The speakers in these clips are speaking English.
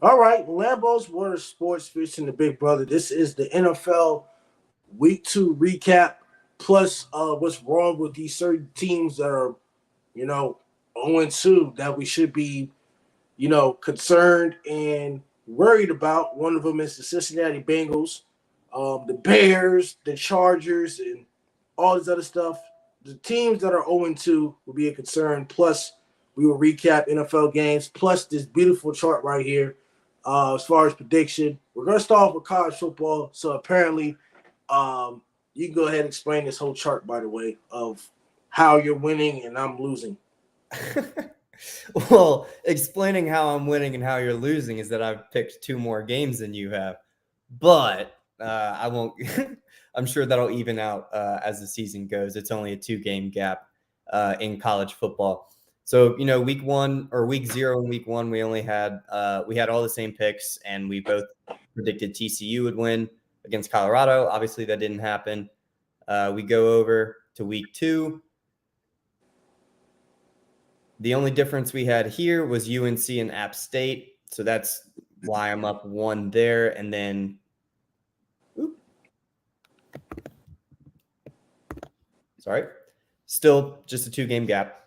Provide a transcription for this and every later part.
All right, Lambo's World of Sports featuring the Big Brother. This is the NFL Week 2 recap, plus what's wrong with these certain teams that are, 0-2 that we should be, concerned and worried about. One of them is the Cincinnati Bengals, the Bears, the Chargers, and all this other stuff. The teams that are 0-2 will be a concern. Plus, we will recap NFL games, plus this beautiful chart right here as far as prediction. We're going to start off with college football. So apparently, you can go ahead and explain this whole chart, by the way, of how you're winning and I'm losing. Well, explaining how I'm winning and how you're losing is that I've picked 2 more games than you have. But I won't. I'm sure that'll even out as the season goes. It's only a 2-game gap in college football. So, week 0 and week 1, we had all the same picks, and we both predicted TCU would win against Colorado. Obviously, that didn't happen. We go over to week 2. The only difference we had here was UNC and App State. So that's why I'm up 1 there. And then, still just a 2-game gap.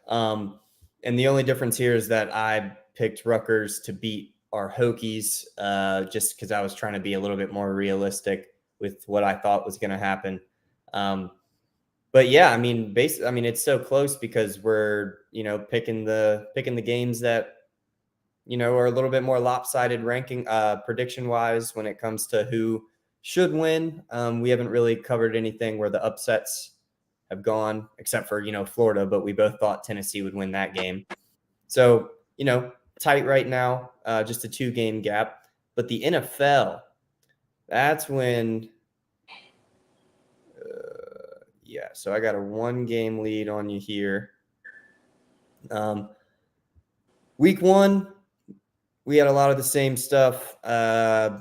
And the only difference here is that I picked Rutgers to beat our Hokies just because I was trying to be a little bit more realistic with what I thought was going to happen. But yeah, I mean, it's so close because we're, picking the games that, are a little bit more lopsided ranking prediction wise when it comes to who should win. We haven't really covered anything where the upsets have gone, except for, Florida, but we both thought Tennessee would win that game. So, tight right now, just a 2-game gap. But the NFL, that's when, so I got a 1-game lead on you here. Week 1, we had a lot of the same stuff. I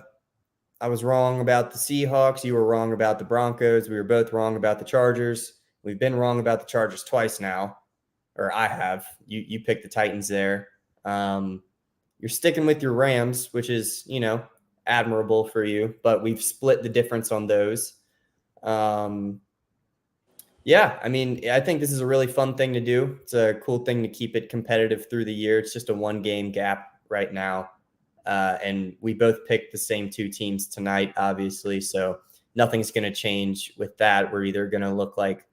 was wrong about the Seahawks. You were wrong about the Broncos. We were both wrong about the Chargers. We've been wrong about the Chargers twice now, or I have. You picked the Titans there. You're sticking with your Rams, which is, admirable for you, but we've split the difference on those. Yeah, I mean, I think this is a really fun thing to do. It's a cool thing to keep it competitive through the year. It's just a 1-game gap right now. And we both picked the same 2 teams tonight, obviously. So nothing's going to change with that. We're either going to look like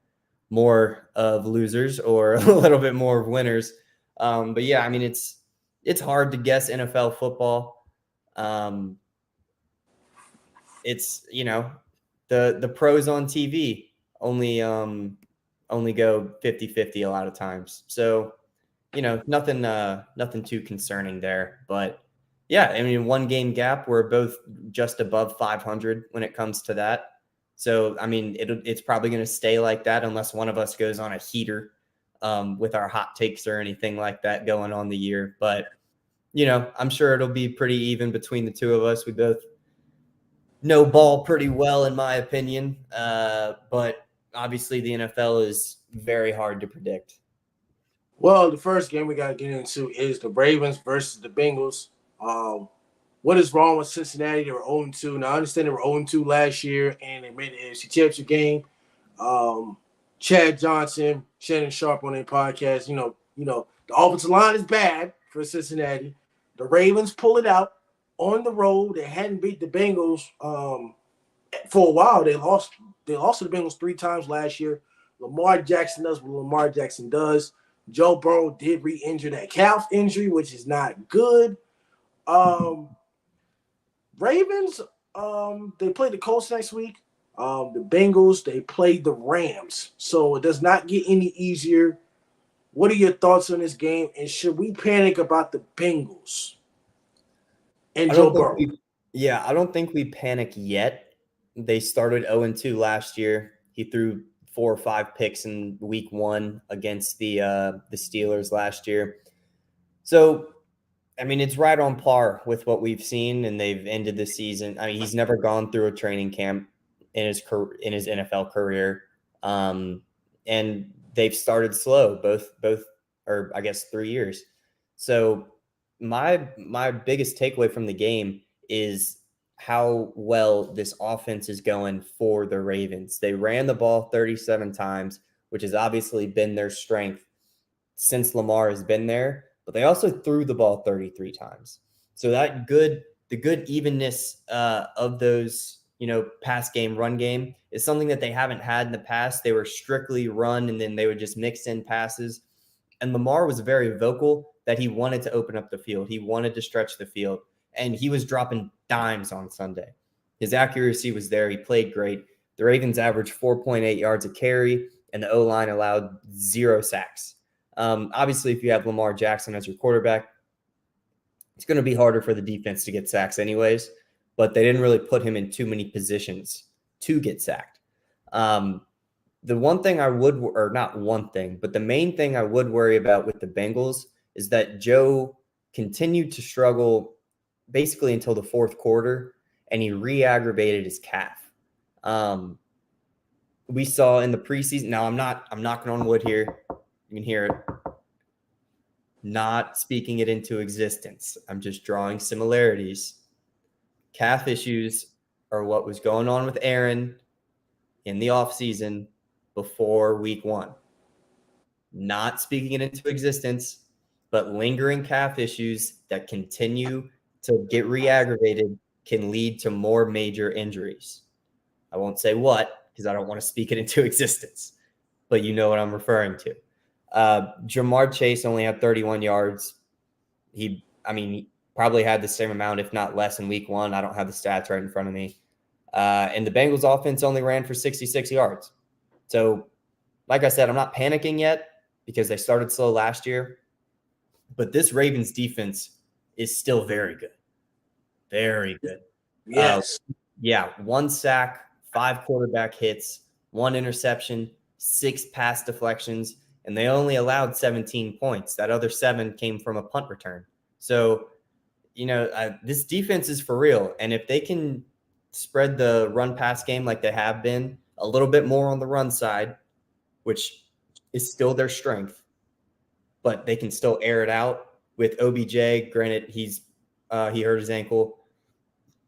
more of losers or a little bit more of winners. But yeah, I mean, it's hard to guess NFL football. It's, the pros on TV only go 50-50 a lot of times. So, nothing too concerning there. But yeah, I mean, 1-game gap, we're both just above 500 when it comes to that. So, I mean, it's probably going to stay like that unless one of us goes on a heater with our hot takes or anything like that going on the year. But, I'm sure it'll be pretty even between the 2 of us. We both know ball pretty well, in my opinion. But obviously, the NFL is very hard to predict. Well, the first game we got to get into is the Ravens versus the Bengals. What is wrong with Cincinnati? They were 0-2. Now, I understand they were 0-2 last year, and they made the AFC Championship game. Chad Johnson, Shannon Sharp on their podcast. The offensive line is bad for Cincinnati. The Ravens pull it out on the road. They hadn't beat the Bengals for a while. They lost to the Bengals 3 times last year. Lamar Jackson does what Lamar Jackson does. Joe Burrow did re-injure that calf injury, which is not good. Ravens, they play the Colts next week. The Bengals, they play the Rams. So it does not get any easier. What are your thoughts on this game? And should we panic about the Bengals and Joe Burrow? I don't think we panic yet. They started 0-2 last year. He threw 4 or 5 picks in week 1 against the Steelers last year. So, I mean, it's right on par with what we've seen, and they've ended the season. I mean, he's never gone through a training camp in his NFL career, and they've started slow, both or I guess 3 years. So my biggest takeaway from the game is how well this offense is going for the Ravens. They ran the ball 37 times, which has obviously been their strength since Lamar has been there, but they also threw the ball 33 times. So the good evenness of those, pass game, run game is something that they haven't had in the past. They were strictly run, and then they would just mix in passes. And Lamar was very vocal that he wanted to open up the field. He wanted to stretch the field, and he was dropping dimes on Sunday. His accuracy was there. He played great. The Ravens averaged 4.8 yards a carry, and the O-line allowed 0 sacks. Obviously, if you have Lamar Jackson as your quarterback, it's going to be harder for the defense to get sacks anyways, but they didn't really put him in too many positions to get sacked. The one thing I would, or not one thing, but the main thing I would worry about with the Bengals is that Joe continued to struggle basically until the fourth quarter, and he re-aggravated his calf. We saw in the preseason. Now I'm knocking on wood here. You can hear it. Not speaking it into existence. I'm just drawing similarities. Calf issues are what was going on with Aaron in the offseason before week 1. Not speaking it into existence, but lingering calf issues that continue to get re-aggravated can lead to more major injuries. I won't say what, because I don't want to speak it into existence, but you know what I'm referring to. Jamar Chase only had 31 yards. He probably had the same amount, if not less, in week 1. I don't have the stats right in front of me. And the Bengals offense only ran for 66 yards. So, like I said, I'm not panicking yet because they started slow last year. But this Ravens defense is still very good. Very good. Yes. 1 sack, 5 quarterback hits, 1 interception, 6 pass deflections, and they only allowed 17 points. That other 7 came from a punt return. So, this defense is for real. And if they can spread the run-pass game like they have been, a little bit more on the run side, which is still their strength, but they can still air it out with OBJ. Granted, he hurt his ankle.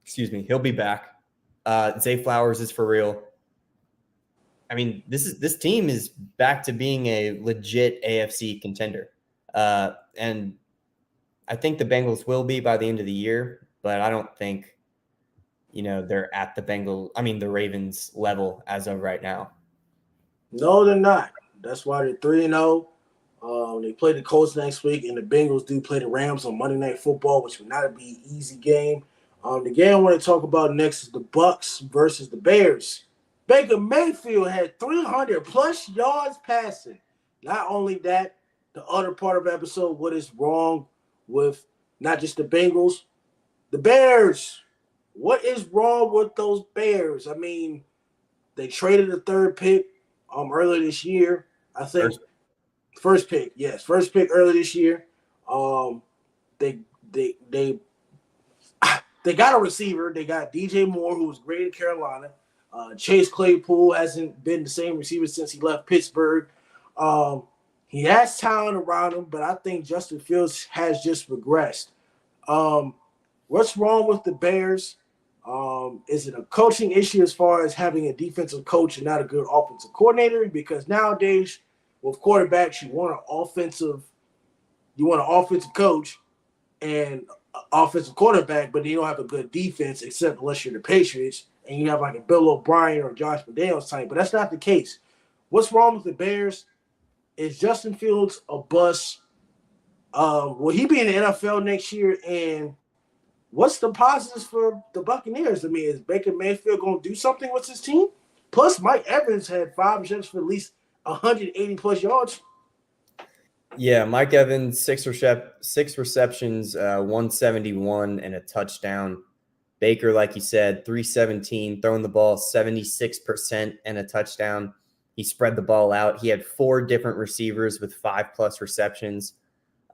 Excuse me. He'll be back. Zay Flowers is for real. I mean, this team is back to being a legit AFC contender. And I think the Bengals will be by the end of the year, but I don't think, they're at the Ravens level as of right now. No, they're not. That's why they're 3-0. They play the Colts next week, and the Bengals do play the Rams on Monday Night Football, which will not be an easy game. The game I want to talk about next is the Bucs versus the Bears. Baker Mayfield had 300-plus yards passing. Not only that, the other part of the episode, what is wrong with not just the Bengals, the Bears. What is wrong with those Bears? I mean, they traded the 3rd pick earlier this year. I think first pick earlier this year. They got a receiver. They got DJ Moore, who was great in Carolina. Chase Claypool hasn't been the same receiver since he left Pittsburgh. He has talent around him, but I think Justin Fields has just regressed. What's wrong with the Bears? Is it a coaching issue as far as having a defensive coach and not a good offensive coordinator? Because nowadays, with quarterbacks, you want an offensive coach and offensive quarterback, but you don't have a good defense, except unless you're the Patriots and you have like a Bill O'Brien or Josh McDaniels type. But that's not the case. What's wrong with the Bears? Is Justin Fields a bust? Will he be in the NFL next year? And what's the positives for the Buccaneers? I mean, is Baker Mayfield going to do something with his team? Plus, Mike Evans had 5 receptions for at least 180-plus yards. Yeah, Mike Evans, 6 receptions, 171, and a touchdown. Baker, like you said, 317, throwing the ball 76% and a touchdown. He spread the ball out. He had 4 different receivers with 5+ receptions.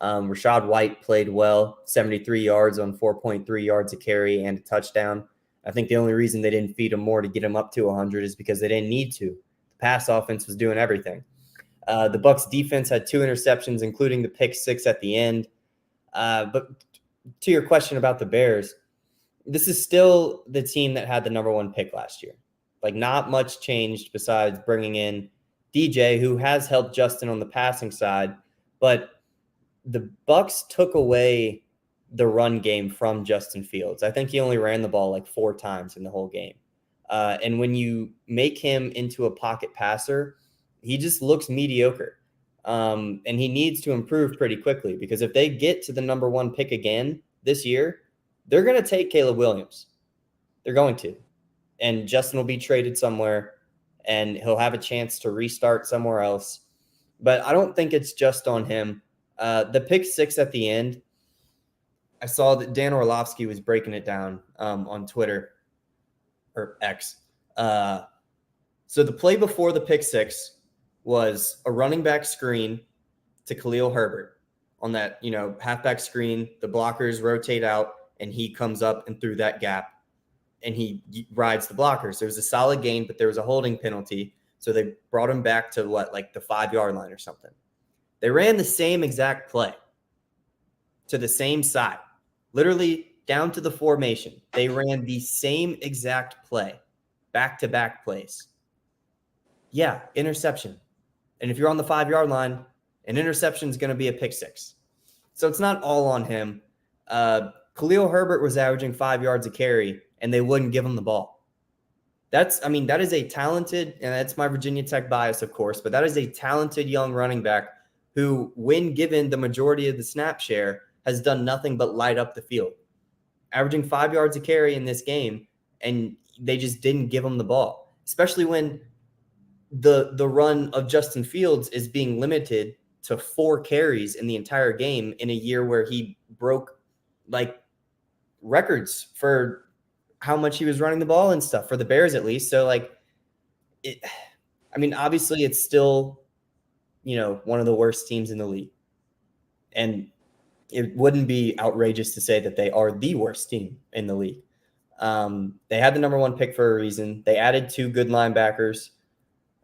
Rashad White played well, 73 yards on 4.3 yards a carry and a touchdown. I think the only reason they didn't feed him more to get him up to 100 is because they didn't need to. The pass offense was doing everything. The Bucs defense had 2 interceptions, including the pick 6 at the end. But to your question about the Bears, this is still the team that had the number 1 pick last year. Like, not much changed besides bringing in DJ, who has helped Justin on the passing side, but the Bucs took away the run game from Justin Fields. I think he only ran the ball like 4 times in the whole game. And when you make him into a pocket passer, he just looks mediocre. And he needs to improve pretty quickly, because if they get to the number 1 pick again this year, they're going to take Caleb Williams. They're going to. And Justin will be traded somewhere, and he'll have a chance to restart somewhere else. But I don't think it's just on him. The pick 6 at the end, I saw that Dan Orlovsky was breaking it down on Twitter, or X. So the play before the pick 6 was a running back screen to Khalil Herbert on that, halfback screen. The blockers rotate out, and he comes up and through that gap, and he rides the blockers. There was a solid gain, but there was a holding penalty. So they brought him back to the 5-yard line or something. They ran the same exact play to the same side, literally down to the formation. They ran the same exact play, back-to-back plays. Yeah, interception. And if you're on the 5-yard line, an interception is going to be a pick 6. So it's not all on him. Khalil Herbert was averaging 5 yards a carry, and they wouldn't give him the ball. That is a talented, and that's my Virginia Tech bias, of course, but that is a talented young running back who, when given the majority of the snap share, has done nothing but light up the field. Averaging 5 yards a carry in this game, and they just didn't give him the ball, especially when the run of Justin Fields is being limited to 4 carries in the entire game in a year where he broke records for how much he was running the ball and stuff, for the Bears at least. So obviously it's still, one of the worst teams in the league. And it wouldn't be outrageous to say that they are the worst team in the league. They had the number 1 pick for a reason. They added 2 good linebackers,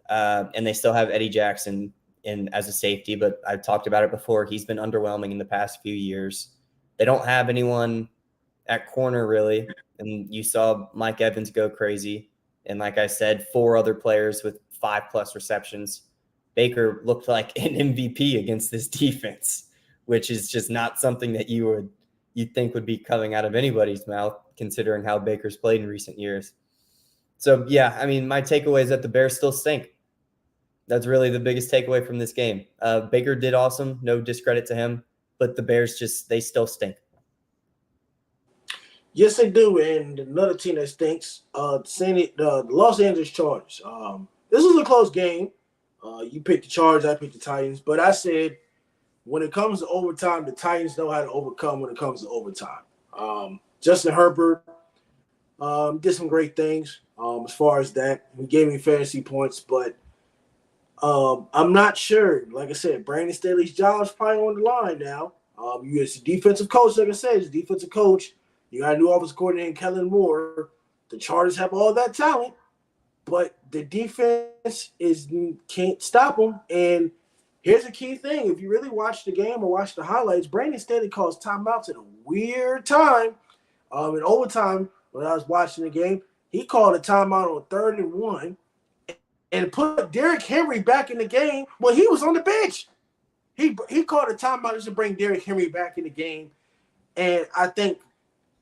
and they still have Eddie Jackson as a safety, but I've talked about it before. He's been underwhelming in the past few years. They don't have anyone at corner, really. And you saw Mike Evans go crazy. And like I said, 4 other players with 5+ receptions. Baker looked like an MVP against this defense, which is just not something that you'd think would be coming out of anybody's mouth, considering how Baker's played in recent years. So, yeah, my takeaway is that the Bears still stink. That's really the biggest takeaway from this game. Baker did awesome. No discredit to him. But the Bears they still stink. Yes, they do. And another team that stinks, the Los Angeles Chargers. This was a close game. You picked the Chargers, I picked the Titans. But I said, when it comes to overtime, the Titans know how to overcome when it comes to overtime. Justin Herbert did some great things as far as that. He gave me fantasy points, but I'm not sure. Like I said, Brandon Staley's job is probably on the line now. You as a defensive coach, like I said, as a defensive coach, you got a new offensive coordinator, Kellen Moore. The Chargers have all that talent, but the defense can't stop them. And here's a key thing. If you really watch the game or watch the highlights, Brandon Staley calls timeouts at a weird time. In overtime, when I was watching the game, he called a timeout on 3rd and 1 and put Derrick Henry back in the game when he was on the bench. He called a timeout just to bring Derrick Henry back in the game. And I think,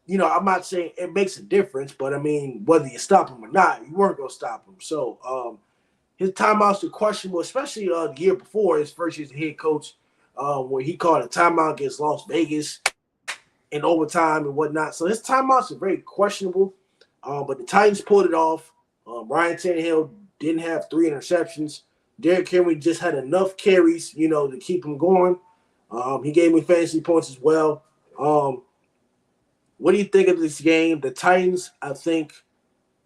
I'm not saying it makes a difference, but whether you stop him or not, you weren't going to stop him. So his timeouts are questionable, especially the year before, his first year as a head coach, where he called a timeout against Las Vegas in overtime and whatnot. So his timeouts are very questionable. But the Titans pulled it off. Ryan Tannehill didn't have 3 interceptions. Derrick Henry just had enough carries, to keep him going. He gave me fantasy points as well. What do you think of this game? The Titans, I think,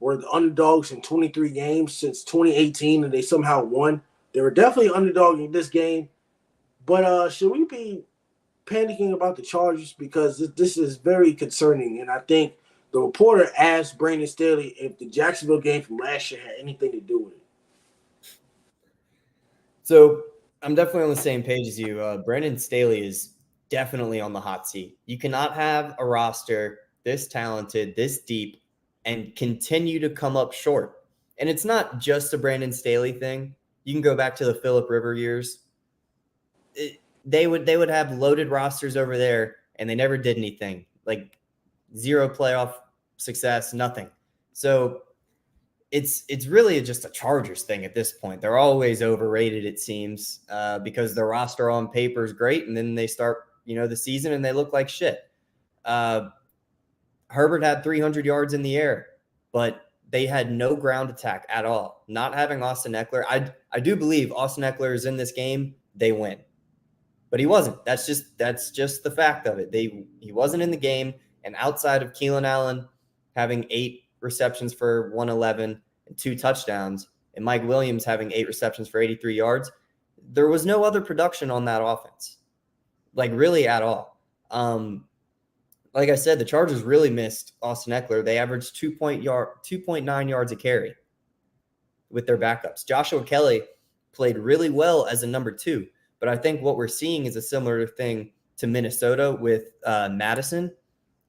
were the underdogs in 23 games since 2018, and they somehow won. They were definitely underdog in this game. But should we be panicking about the Chargers? Because this is very concerning, and I think the reporter asked Brandon Staley if the Jacksonville game from last year had anything to do with it. So I'm definitely on the same page as you. Brandon Staley is definitely on the hot seat. You cannot have a roster this talented, this deep, and continue to come up short. And it's not just a Brandon Staley thing. You can go back to the Phillip River years. They would have loaded rosters over there, and they never did anything. Like zero playoff success, nothing. So it's really just a Chargers thing at this point. They're always overrated, it seems, because their roster on paper is great, and then they start, the season and they look like shit. Herbert had 300 yards in the air, but they had no ground attack at all. Not having Austin Eckler, I do believe Austin Eckler is in this game, they win. But he wasn't. That's just the fact of it. He wasn't in the game, and outside of Keelan Allen having 8 receptions for 111 and 2 touchdowns, and Mike Williams having 8 receptions for 83 yards, there was no other production on that offense, like really at all. Like I said, the Chargers really missed Austin Eckler. They averaged 2.9 yards a carry with their backups. Joshua Kelly played really well as a number 2, but I think what we're seeing is a similar thing to Minnesota with Madison.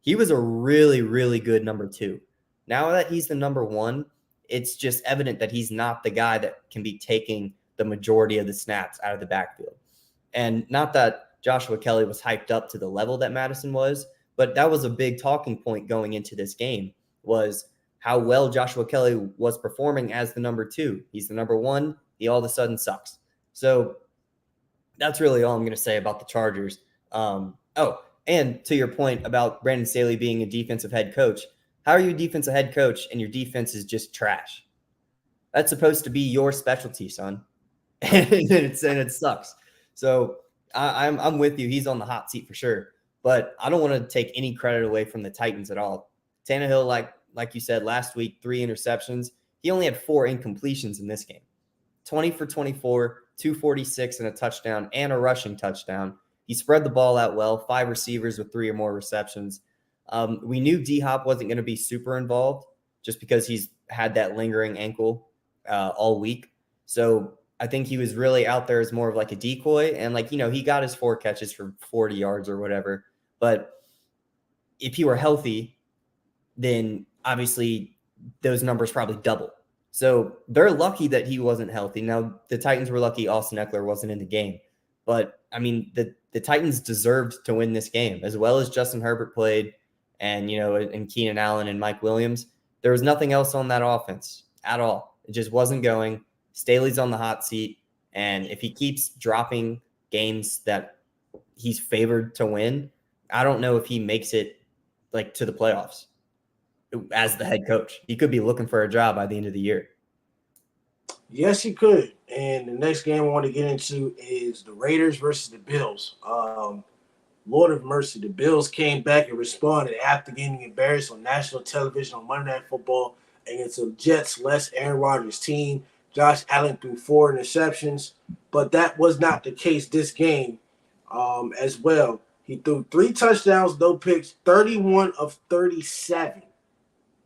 He was a really, really good number 2. Now that he's the number 1, it's just evident that he's not the guy that can be taking the majority of the snaps out of the backfield. And not that Joshua Kelly was hyped up to the level that Madison was, but that was a big talking point going into this game, was how well Joshua Kelly was performing as the number 2. He's the number 1. He all of a sudden sucks. So that's really all I'm going to say about the Chargers. And to your point about Brandon Staley being a defensive head coach, how are you a defensive head coach and your defense is just trash? That's supposed to be your specialty, son. and it sucks. So I'm with you. He's on the hot seat for sure. But I don't want to take any credit away from the Titans at all. Tannehill, like you said, last week, 3 interceptions. He only had 4 incompletions in this game. 20 for 24, 246 and a touchdown and a rushing touchdown. He spread the ball out well, 5 receivers with 3 or more receptions. We knew D-Hop wasn't going to be super involved just because he's had that lingering ankle all week. So I think he was really out there as more of like a decoy. And he got his 4 catches for 40 yards or whatever. But if he were healthy, then obviously those numbers probably double. So they're lucky that he wasn't healthy. Now, the Titans were lucky Austin Eckler wasn't in the game. But, I mean, the Titans deserved to win this game, as well as Justin Herbert played and, and Keenan Allen and Mike Williams. There was nothing else on that offense at all. It just wasn't going. Staley's on the hot seat. And if he keeps dropping games that he's favored to win, I don't know if he makes it to the playoffs as the head coach. He could be looking for a job by the end of the year. Yes, he could. And the next game I want to get into is the Raiders versus the Bills. Lord of mercy, the Bills came back and responded after getting embarrassed on national television on Monday Night Football against the Jets-less Aaron Rodgers team. Josh Allen threw 4 interceptions, but that was not the case this game as well. He threw 3 touchdowns, no picks, 31 of 37.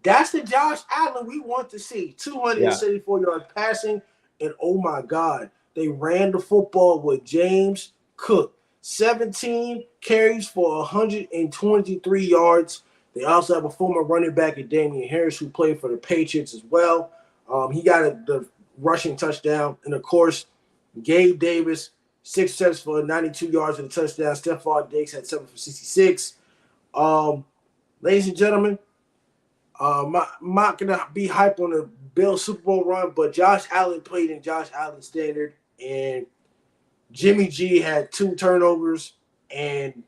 That's the Josh Allen we want to see. 274 yards passing, and oh my God, they ran the football with James Cook. 17 carries for 123 yards. They also have a former running back at Damian Harris who played for the Patriots as well. He got the rushing touchdown. And, of course, Gabe Davis, 6 receptions for 92 yards and a touchdown. Stephon Diggs had 7 for 66. Ladies and gentlemen, I'm not going to be hype on the Bills Super Bowl run, but Josh Allen played in Josh Allen standard, and Jimmy G had 2 turnovers, and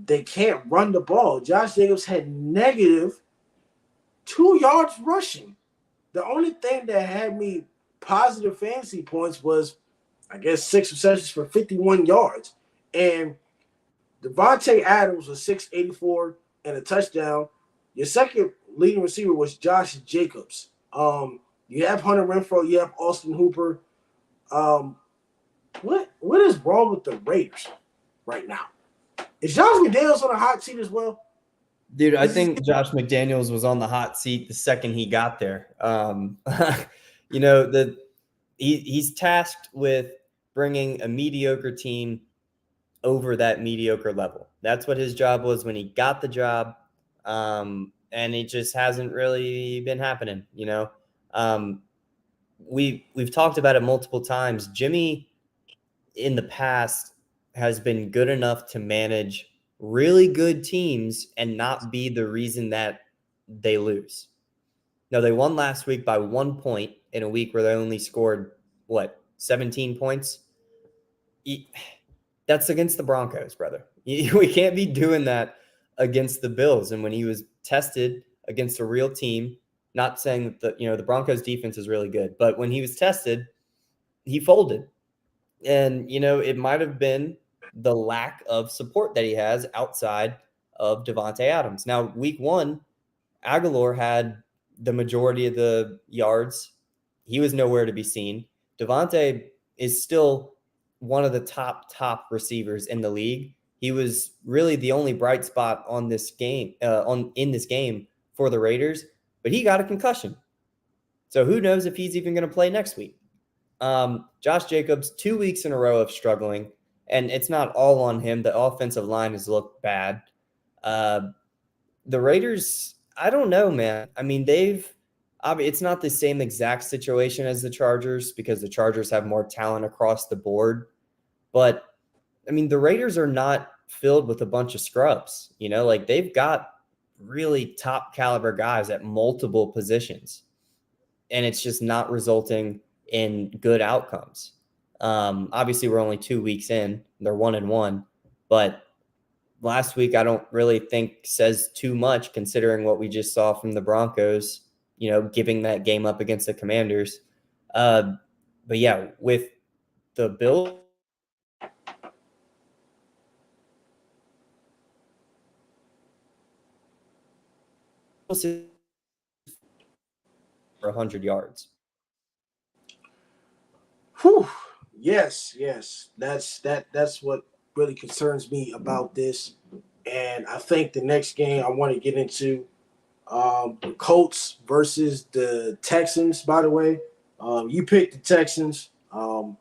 they can't run the ball. Josh Jacobs had negative 2 yards rushing. The only thing that had me positive fantasy points was, I guess, 6 receptions for 51 yards. And Devontae Adams was 684 and a touchdown. Your second leading receiver was Josh Jacobs. You have Hunter Renfrow. You have Austin Hooper. What is wrong with the Raiders right now? Is Josh McDaniels on a hot seat as well? Dude, I think Josh McDaniels was on the hot seat the second he got there. He's tasked with bringing a mediocre team over that mediocre level. That's what his job was when he got the job. And it just hasn't really been happening, you know. We've talked about it multiple times. Jimmy in the past has been good enough to manage really good teams and not be the reason that they lose. No, they won last week by 1 point in a week where they only scored, 17 points? That's against the Broncos, brother. We can't be doing that against the Bills. And when he was tested against a real team, not saying that the Broncos defense is really good, but when he was tested, he folded. And, it might have been the lack of support that he has outside of Devontae Adams. Now, week 1, Aguilar had the majority of the yards. He was nowhere to be seen. Devontae is still one of the top receivers in the league. He was really the only bright spot on this game, in this game for the Raiders, but he got a concussion. So who knows if he's even going to play next week. Josh Jacobs, 2 weeks in a row of struggling, and it's not all on him. The offensive line has looked bad. The Raiders, I don't know, man. I mean, it's not the same exact situation as the Chargers because the Chargers have more talent across the board. But, I mean, the Raiders are not filled with a bunch of scrubs. They've got really top caliber guys at multiple positions, and it's just not resulting in good outcomes. Obviously, we're only 2 weeks in. They're 1-1, but last week I don't really think says too much considering what we just saw from the Broncos, giving that game up against the Commanders. But yeah, with the Bills for 100 yards. Whew. Yes. That's what really concerns me about this. And I think the next game I want to get into the Colts versus the Texans. By the way, you picked the Texans. Not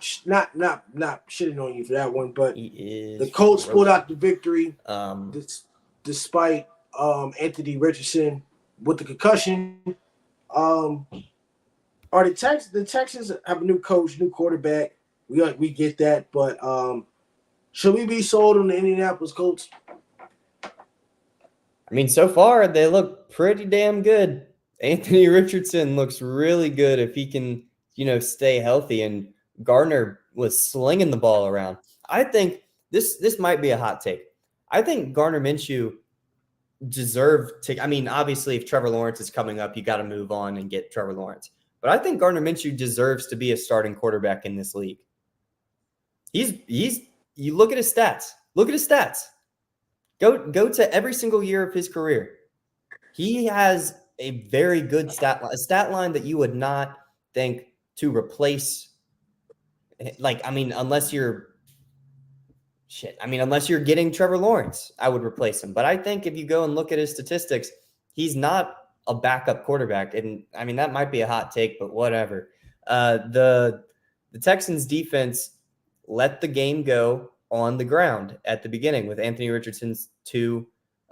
shitting on you for that one, but the Colts pulled out the victory despite Anthony Richardson with the concussion. Are the Texans have a new coach, new quarterback? We get that, but should we be sold on the Indianapolis Colts? I mean, so far they look pretty damn good. Anthony Richardson looks really good if he can, stay healthy. And Gardner was slinging the ball around. I think this might be a hot take. I think Gardner Minshew deserved to. I mean, obviously, if Trevor Lawrence is coming up, you got to move on and get Trevor Lawrence. But I think Gardner Minshew deserves to be a starting quarterback in this league. You look at his stats. Look at his stats. Go to every single year of his career. He has a very good stat line that you would not think to replace. Unless you're getting Trevor Lawrence, I would replace him. But I think if you go and look at his statistics, he's not a backup quarterback. And I mean, that might be a hot take, but whatever. The Texans defense let the game go on the ground at the beginning with Anthony Richardson's 2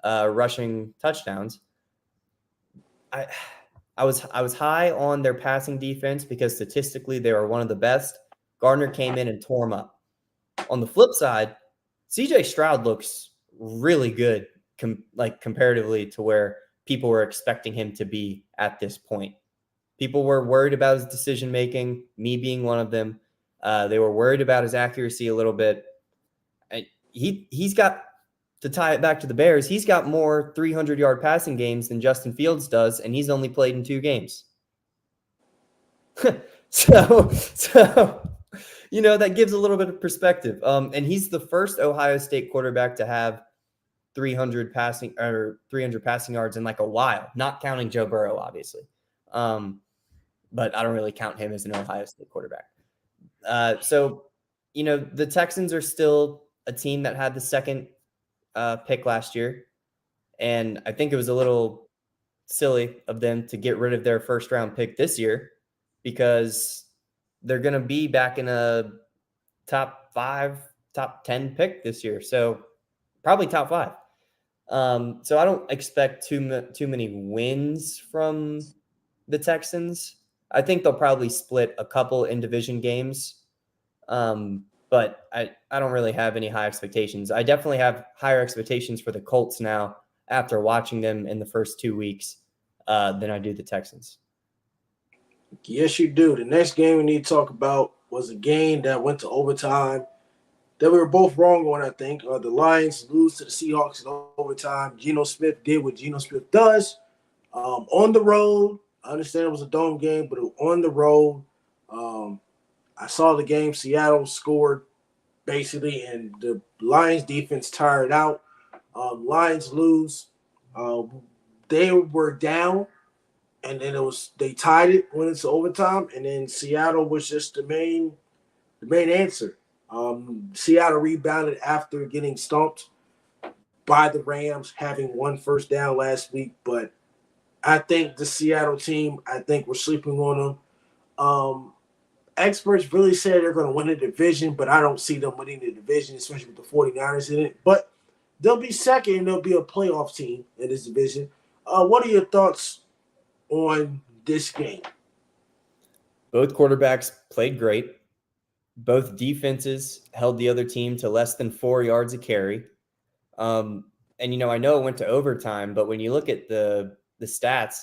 rushing touchdowns. I was high on their passing defense because statistically they were one of the best. Gardner came in and tore them up. On the flip side, CJ Stroud looks really good comparatively to where people were expecting him to be at this point. People were worried about his decision-making, me being one of them. They were worried about his accuracy a little bit. He's got, to tie it back to the Bears, he's got more 300-yard passing games than Justin Fields does, and he's only played in 2 games. So that gives a little bit of perspective. And he's the first Ohio State quarterback to have 300 passing yards in a while, not counting Joe Burrow, obviously. But I don't really count him as an Ohio State quarterback. The Texans are still a team that had the second pick last year. And I think it was a little silly of them to get rid of their first round pick this year because they're going to be back in a top top 5, top 10 pick this year. So probably top 5. So I don't expect too many wins from the Texans. I think they'll probably split a couple in division games. But I don't really have any high expectations. I definitely have higher expectations for the Colts now after watching them in the first 2 weeks than I do the Texans. Yes, you do. The next game we need to talk about was a game that went to overtime that we were both wrong on, I think. The Lions lose to the Seahawks in overtime. Geno Smith did what Geno Smith does. On the road, I understand it was a dome game, but on the road, I saw the game. Seattle scored, basically, and the Lions defense tired out. Lions lose. They were down, and then they tied it, went into overtime, and then Seattle was just the main answer. Seattle rebounded after getting stumped by the Rams, having 1 first down last week. But I think the Seattle team, we're sleeping on them. Experts really say they're going to win the division, but I don't see them winning the division, especially with the 49ers in it. But they'll be second, and they'll be a playoff team in this division. What are your thoughts on this game? Both quarterbacks played great. Both defenses held the other team to less than 4 yards a carry. And, I know it went to overtime, but when you look at the stats,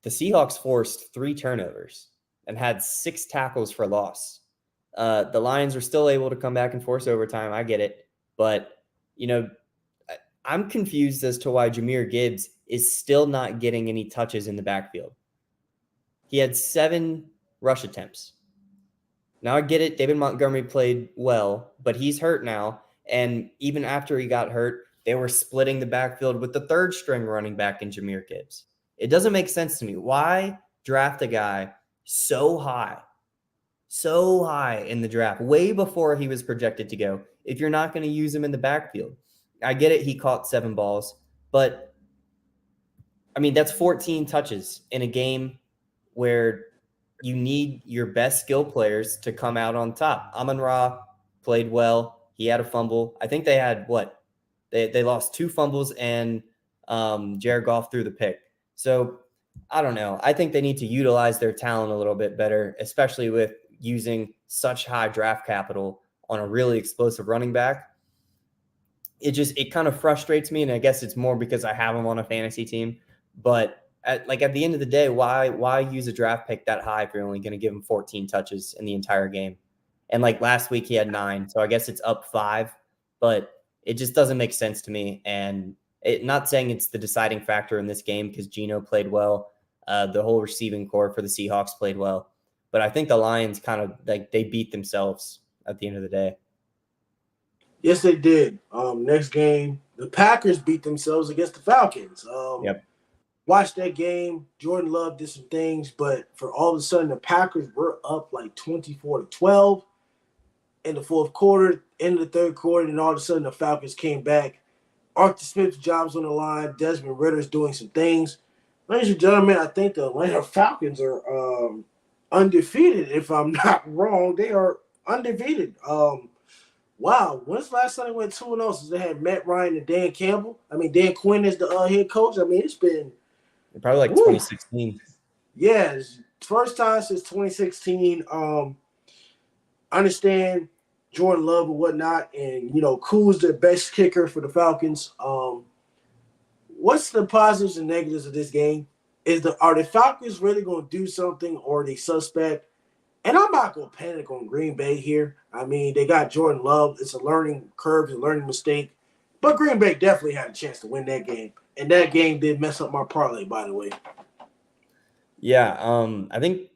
the Seahawks forced 3 turnovers and had 6 tackles for loss. The Lions were still able to come back and force overtime. I get it. But, I'm confused as to why Jahmyr Gibbs is still not getting any touches in the backfield. He had 7 rush attempts. Now I get it. David Montgomery played well, but he's hurt now. And even after he got hurt, they were splitting the backfield with the 3rd string running back in Jahmyr Gibbs. It doesn't make sense to me. Why draft a guy so high in the draft, way before he was projected to go, if you're not going to use him in the backfield? I get it. He caught 7 balls, but that's 14 touches in a game where you need your best skill players to come out on top. Amon-Ra played well. He had a fumble. I think they had They lost 2 fumbles and Jared Goff threw the pick. So I don't know. I think they need to utilize their talent a little bit better, especially with using such high draft capital on a really explosive running back. It kind of frustrates me, and I guess it's more because I have him on a fantasy team. But at the end of the day, why use a draft pick that high if you're only going to give him 14 touches in the entire game? And last week he had 9, so I guess it's up 5. But it just doesn't make sense to me. And not saying it's the deciding factor in this game because Geno played well. The whole receiving core for the Seahawks played well. But I think the Lions kind of they beat themselves at the end of the day. Yes, they did. Next game, the Packers beat themselves against the Falcons. Yep. Watched that game. Jordan Love did some things, but for all of a sudden, the Packers were up 24-12 in the 4th quarter, in the 3rd quarter, and all of a sudden the Falcons came back. Arthur Smith's job's on the line. Desmond Ritter's doing some things. Ladies and gentlemen, I think the Atlanta Falcons are undefeated, if I'm not wrong. They are undefeated. Wow, when's the last time they went 2-0 since they had Matt Ryan and Dan Campbell? Dan Quinn as the head coach. It's been probably 2016. Yeah, it's first time since 2016. I understand Jordan Love and whatnot, and Koo's the best kicker for the Falcons. What's the positives and negatives of this game? Are the Falcons really going to do something, or are they suspect? And I'm not going to panic on Green Bay here. They got Jordan Love. It's a learning curve, it's a learning mistake. But Green Bay definitely had a chance to win that game. And that game did mess up my parlay, by the way. Yeah, I think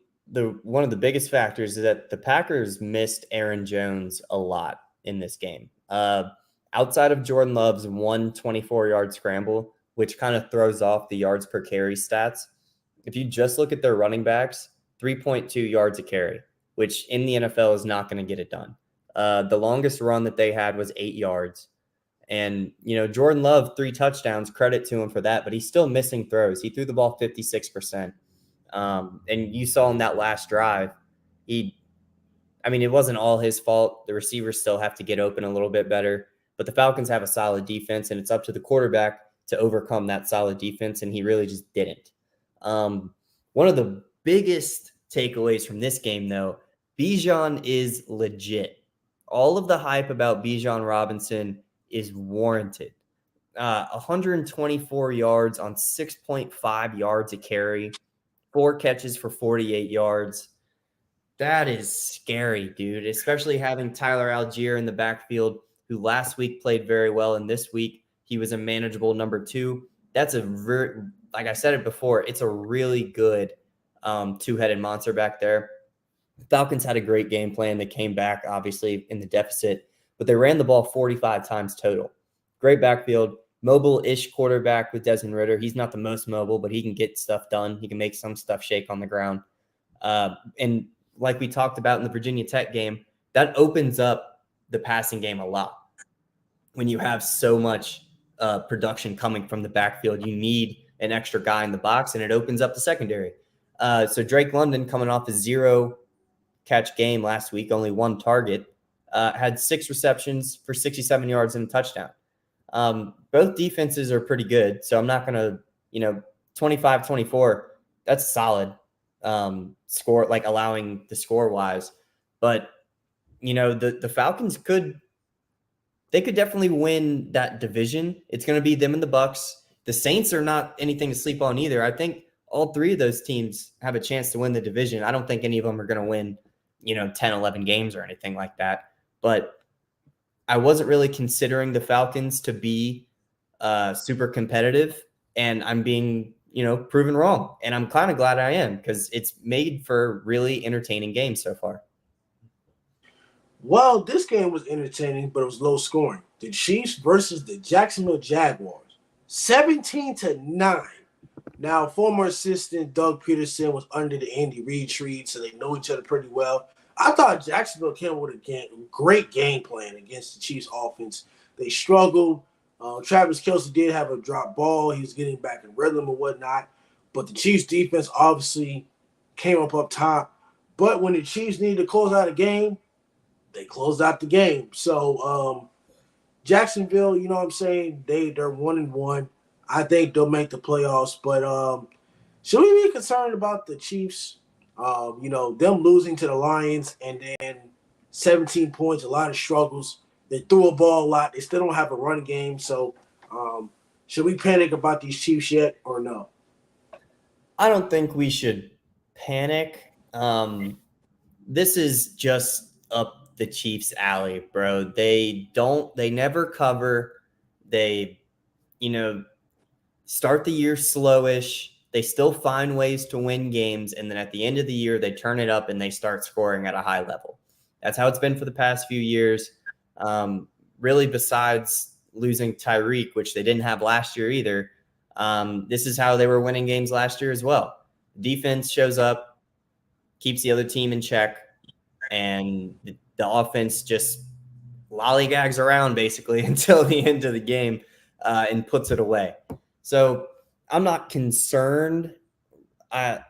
one of the biggest factors is that the Packers missed Aaron Jones a lot in this game. Outside of Jordan Love's 124-yard scramble, which kind of throws off the yards per carry stats, if you just look at their running backs, 3.2 yards a carry, which in the NFL is not going to get it done. The longest run that they had was 8 yards. And, Jordan Love, 3 touchdowns, credit to him for that, but he's still missing throws. He threw the ball 56%. And you saw in that last drive, he I mean, it wasn't all his fault. The receivers still have to get open a little bit better, but the Falcons have a solid defense, and it's up to the quarterback to overcome that solid defense, and he really just didn't. One of the biggest takeaways from this game, though, Bijan is legit. All of the hype about Bijan Robinson is warranted. 124 yards on 6.5 yards a carry, 4 catches for 48 yards. That is scary, dude, especially having Tyler Algier in the backfield, who last week played very well, and this week he was a manageable number 2. That's like I said it before, it's a really good two-headed monster back there. The Falcons had a great game plan. They came back, obviously, in the deficit, but they ran the ball 45 times total. Great backfield, mobile-ish quarterback with Desmond Ridder. He's not the most mobile, but he can get stuff done. He can make some stuff shake on the ground. And like we talked about in the Virginia Tech game, that opens up the passing game a lot. When you have so much production coming from the backfield, you need an extra guy in the box, and it opens up the secondary. So Drake London, coming off a 0-catch game last week, only 1 target, had 6 receptions for 67 yards and a touchdown. Both defenses are pretty good, so I'm not going to, 25-24, that's solid score, like allowing the score-wise. But, the Falcons could definitely win that division. It's going to be them and the Bucks. The Saints are not anything to sleep on either. I think all 3 of those teams have a chance to win the division. I don't think any of them are going to win, 10, 11 games or anything like that. But I wasn't really considering the Falcons to be super competitive, and I'm being, proven wrong. And I'm kind of glad I am, because it's made for really entertaining games so far. Well, this game was entertaining, but it was low scoring. The Chiefs versus the Jacksonville Jaguars, 17-9. Now, former assistant Doug Peterson was under the Andy Reid tree, so they know each other pretty well. I thought Jacksonville came with a great game plan against the Chiefs offense. They struggled. Travis Kelce did have a drop ball. He was getting back in rhythm and whatnot. But the Chiefs defense obviously came up top. But when the Chiefs needed to close out a game, they closed out the game. So Jacksonville, you know what I'm saying, they're 1-1. I think they'll make the playoffs. But should we be concerned about the Chiefs? Them losing to the Lions and then 17 points, a lot of struggles. They threw a ball a lot. They still don't have a run game. So should we panic about these Chiefs yet or no? I don't think we should panic. This is just up the Chiefs' alley, bro. They never cover. They, start the year slowish. They still find ways to win games, and then at the end of the year, they turn it up and they start scoring at a high level. That's how it's been for the past few years. Really, besides losing Tyreek, which they didn't have last year either, this is how they were winning games last year as well. Defense shows up, keeps the other team in check, and the offense just lollygags around basically until the end of the game and puts it away. So I'm not concerned.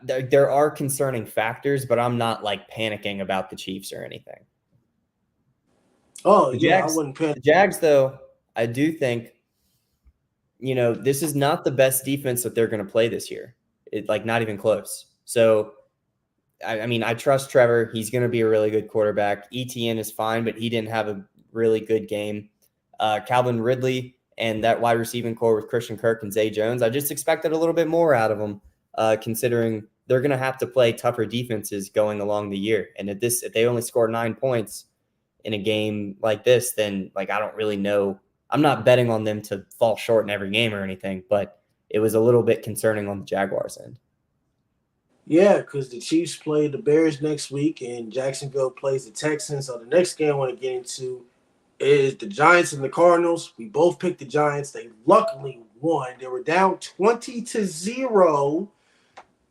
There are concerning factors, but I'm not like panicking about the Chiefs or anything. Oh, yeah, I wouldn't panic. The Jags, though, I do think, this is not the best defense that they're going to play this year. Not even close. So, I trust Trevor. He's going to be a really good quarterback. ETN is fine, but he didn't have a really good game. Calvin Ridley and that wide receiving core with Christian Kirk and Zay Jones, I just expected a little bit more out of them, considering they're going to have to play tougher defenses going along the year. And if they only score 9 points in a game like this, then I don't really know. I'm not betting on them to fall short in every game or anything, but it was a little bit concerning on the Jaguars' end. Yeah, because the Chiefs play the Bears next week and Jacksonville plays the Texans. So the next game I want to get into is the Giants and the Cardinals. We both picked the Giants. They luckily won. They were down 20-0,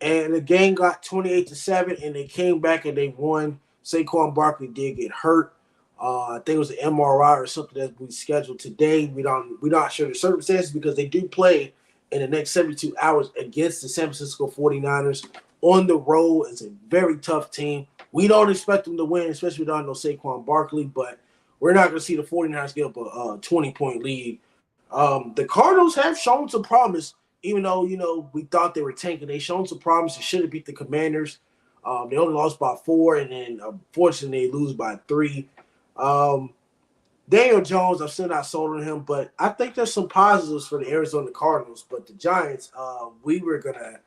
and the game got 28-7, and they came back and they won. Saquon Barkley did get hurt. I think it was an MRI or something that we scheduled today. We're not sure the circumstances because they do play in the next 72 hours against the San Francisco 49ers on the road. It's a very tough team. We don't expect them to win, especially without no Saquon Barkley, but we're not going to see the 49ers give up a 20-point lead. The Cardinals have shown some promise, even though, we thought they were tanking. They shown some promise. They should have beat the Commanders. They only lost by 4, and then unfortunately they lose by 3. Daniel Jones, I'm still not sold on him, but I think there's some positives for the Arizona Cardinals. But the Giants, we were going to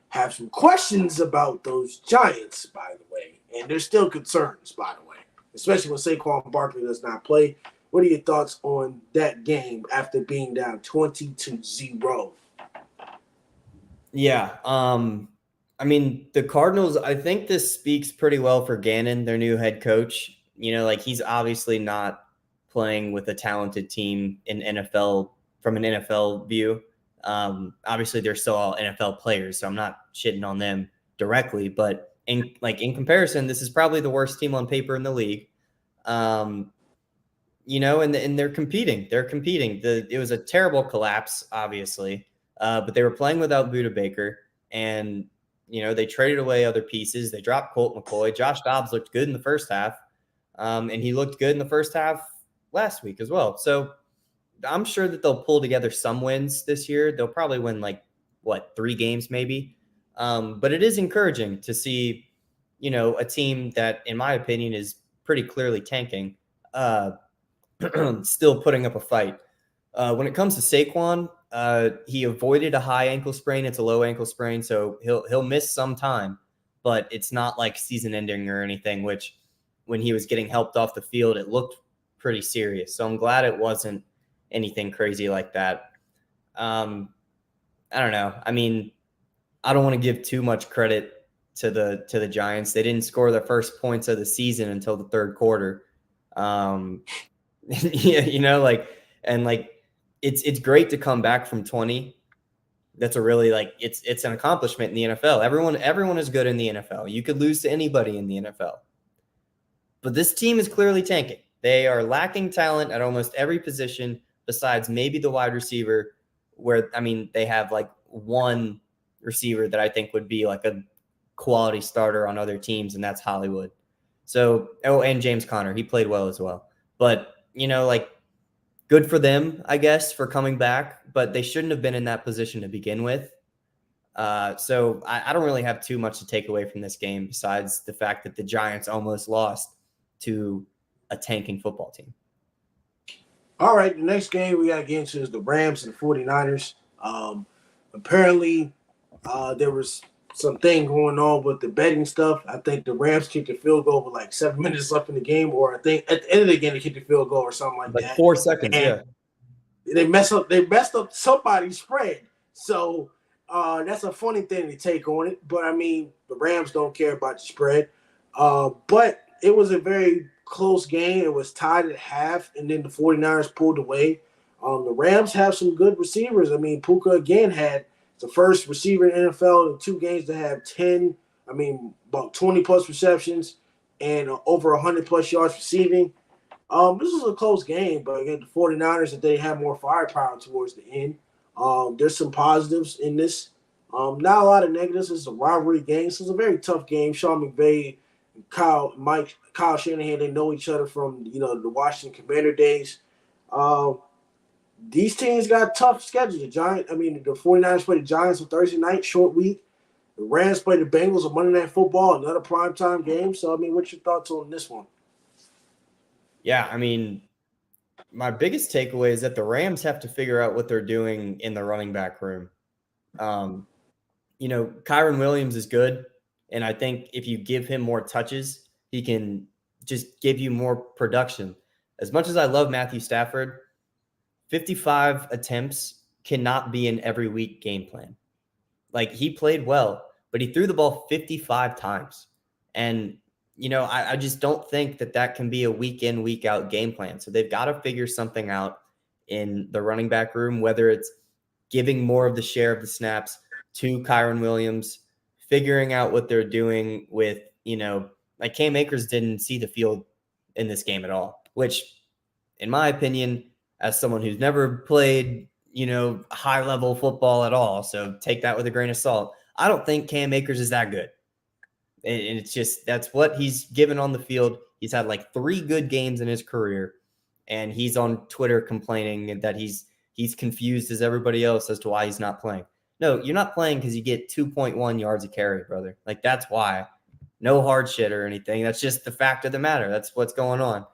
have some questions about those Giants, by the way. And there's still concerns, by the way, especially when Saquon Barkley does not play. What are your thoughts on that game after being down 20-0? Yeah. I mean, the Cardinals, I think this speaks pretty well for Gannon, their new head coach. He's obviously not playing with a talented team in NFL from an NFL view. Obviously they're still all NFL players, so I'm not shitting on them directly, but in comparison, this is probably the worst team on paper in the league. And they're competing. It was a terrible collapse, obviously, but they were playing without Budda Baker, and they traded away other pieces. They dropped Colt McCoy. Josh Dobbs looked good in the first half, and he looked good in the first half last week as well. So I'm sure that they'll pull together some wins this year. They'll probably win 3 games maybe. But it is encouraging to see, a team that, in my opinion, is pretty clearly tanking, still putting up a fight. When it comes to Saquon, he avoided a high ankle sprain. It's a low ankle sprain, so he'll miss some time, but it's not like season ending or anything, which when he was getting helped off the field, it looked pretty serious. So I'm glad it wasn't anything crazy like that. I don't know. I mean, I don't want to give too much credit to the Giants. They didn't score their first points of the season until the third quarter. It's great to come back from 20. That's a really it's an accomplishment in the NFL. Everyone is good in the NFL. You could lose to anybody in the NFL. But this team is clearly tanking. They are lacking talent at almost every position besides maybe the wide receiver, where, they have one receiver that I think would be a quality starter on other teams, and that's Hollywood. So, and James Conner, he played well as well. But, good for them, I guess, for coming back, but they shouldn't have been in that position to begin with. So I don't really have too much to take away from this game besides the fact that the Giants almost lost to a tanking football team. All right, the next game we got to get into is the Rams and the 49ers. Apparently, there was some thing going on with the betting stuff. I think the Rams kicked a field goal with 7 minutes left in the game, or I think at the end of the game they kicked a field goal or something like that. 4 seconds, and They messed up somebody's spread. So that's a funny thing to take on it. But, the Rams don't care about the spread. But it was a very close game. It was tied at half, and then the 49ers pulled away. The Rams have some good receivers. Puka again had the first receiver in NFL in 2 games to have about 20-plus receptions and over 100-plus yards receiving. This was a close game, but again, the 49ers, that they have more firepower towards the end. There's some positives in this. Not a lot of negatives. It's a rivalry game, so it's a very tough game. Sean McVay and Kyle Shanahan, they know each other from the Washington Commander days. These teams got tough schedules. The 49ers play the Giants on Thursday night, short week. The Rams play the Bengals on Monday Night Football, another primetime game. So, what's your thoughts on this one? Yeah, my biggest takeaway is that the Rams have to figure out what they're doing in the running back room. Kyron Williams is good, and I think if you give him more touches, he can just give you more production. As much as I love Matthew Stafford, 55 attempts cannot be an every week game plan. He played well, but he threw the ball 55 times. And, I just don't think that can be a week in, week out game plan. So they've got to figure something out in the running back room, whether it's giving more of the share of the snaps to Kyron Williams, figuring out what they're doing with, Cam Akers didn't see the field in this game at all, which, in my opinion, as someone who's never played, high-level football at all, so take that with a grain of salt, I don't think Cam Akers is that good. And it's just, that's what he's given on the field. He's had like 3 good games in his career, and he's on Twitter complaining that he's confused as everybody else as to why he's not playing. No, you're not playing because you get 2.1 yards a carry, brother. Like, that's why. No hard shit or anything. That's just the fact of the matter. That's what's going on.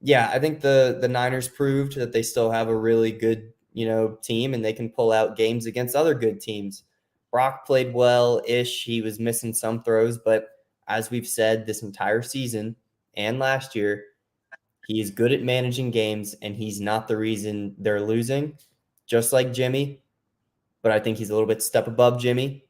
Yeah, I think the Niners proved that they still have a really good, team, and they can pull out games against other good teams. Brock played well-ish. He was missing some throws, but as we've said this entire season and last year, he is good at managing games, and he's not the reason they're losing, just like Jimmy, but I think he's a little bit step above Jimmy.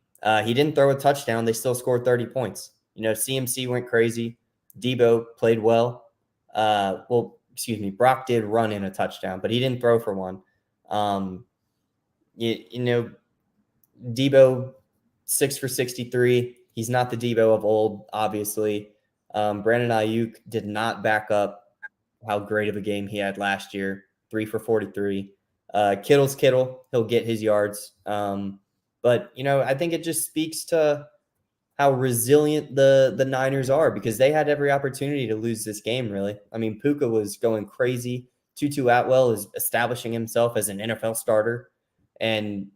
He didn't throw a touchdown. They still scored 30 points. CMC went crazy. Debo played well. Brock did run in a touchdown, but he didn't throw for one. Debo, 6 for 63. He's not the Debo of old, obviously. Brandon Ayuk did not back up how great of a game he had last year, 3 for 43. Kittle's Kittle. He'll get his yards. But I think it just speaks to how resilient the Niners are, because they had every opportunity to lose this game, really. I mean, Puka was going crazy. Tutu Atwell is establishing himself as an NFL starter. And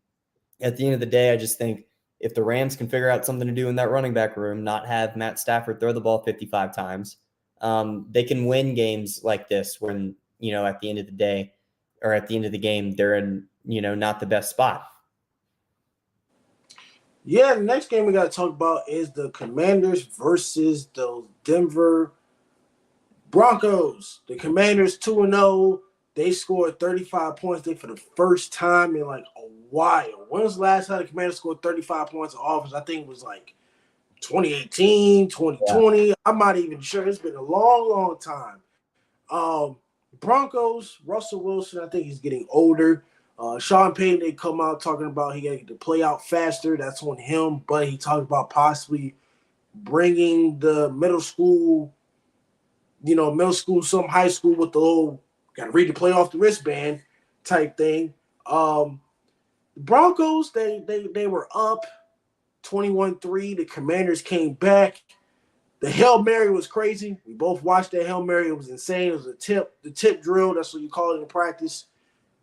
at the end of the day, I just think if the Rams can figure out something to do in that running back room, not have Matt Stafford throw the ball 55 times, they can win games like this when, at the end of the day or at the end of the game, they're in, not the best spot. Yeah, the next game we got to talk about is the Commanders versus the Denver Broncos. The Commanders 2-0. They scored 35 points for the first time in like a while. When was the last time the Commanders scored 35 points in offense? I think it was like 2018, 2020. Yeah. I'm not even sure. It's been a long, long time. Broncos, Russell Wilson, I think he's getting older. Sean Payton, they come out talking about he got to get the play out faster. That's on him. But he talked about possibly bringing the middle school, some high school with the little got to read the play off the wristband type thing. The Broncos, they were up 21-3. The Commanders came back. The Hail Mary was crazy. We both watched that Hail Mary. It was insane. It was the tip drill. That's what you call it in practice.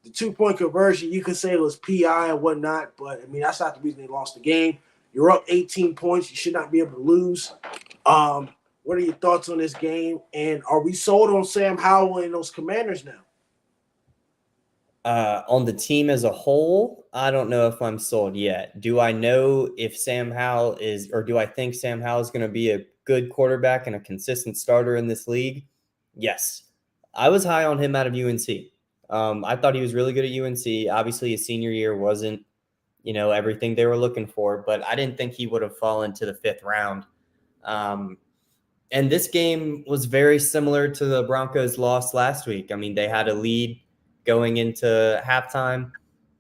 The 2-point conversion, you could say it was PI and whatnot, but, I mean, that's not the reason they lost the game. You're up 18 points. You should not be able to lose. What are your thoughts on this game? And are we sold on Sam Howell and those Commanders now? On the team as a whole, I don't know if I'm sold yet. Do I know if Sam Howell is, or do I think Sam Howell is going to be a good quarterback and a consistent starter in this league? Yes. I was high on him out of UNC. I thought he was really good at UNC. Obviously, his senior year wasn't, everything they were looking for, but I didn't think he would have fallen to the 5th round. And this game was very similar to the Broncos' loss last week. I mean, they had a lead going into halftime.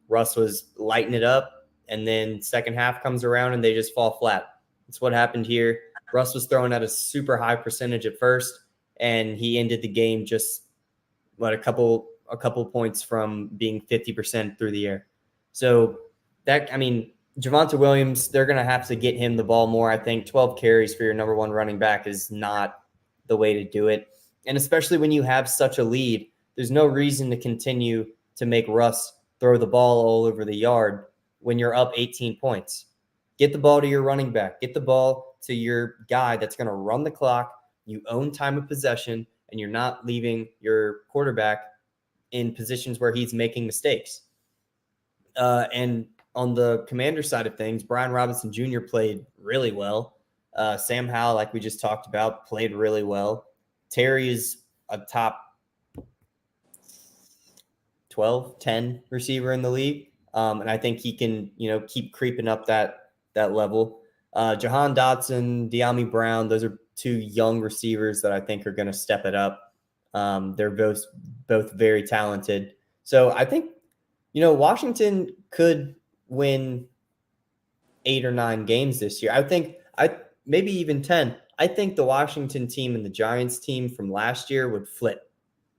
Russ was lighting it up, and then second half comes around and they just fall flat. That's what happened here. Russ was throwing at a super high percentage at first, and he ended the game just a couple points from being 50% through the air. So Javonte Williams, they're going to have to get him the ball more. I think 12 carries for your number one running back is not the way to do it. And especially when you have such a lead, there's no reason to continue to make Russ throw the ball all over the yard when you're up 18 points. Get the ball to your running back. Get the ball to your guy that's going to run the clock. You own time of possession, and you're not leaving your quarterback in positions where he's making mistakes. And on the Commander side of things, Brian Robinson Jr. played really well. Sam Howell, like we just talked about, played really well. Terry is a top 12, 10 receiver in the league. And I think he can, keep creeping up that level. Jahan Dotson, De'Ami Brown, those are 2 young receivers that I think are going to step it up. They're both very talented. So I think, Washington could win 8 or 9 games this year. I think maybe even 10. I think the Washington team and the Giants team from last year would flip.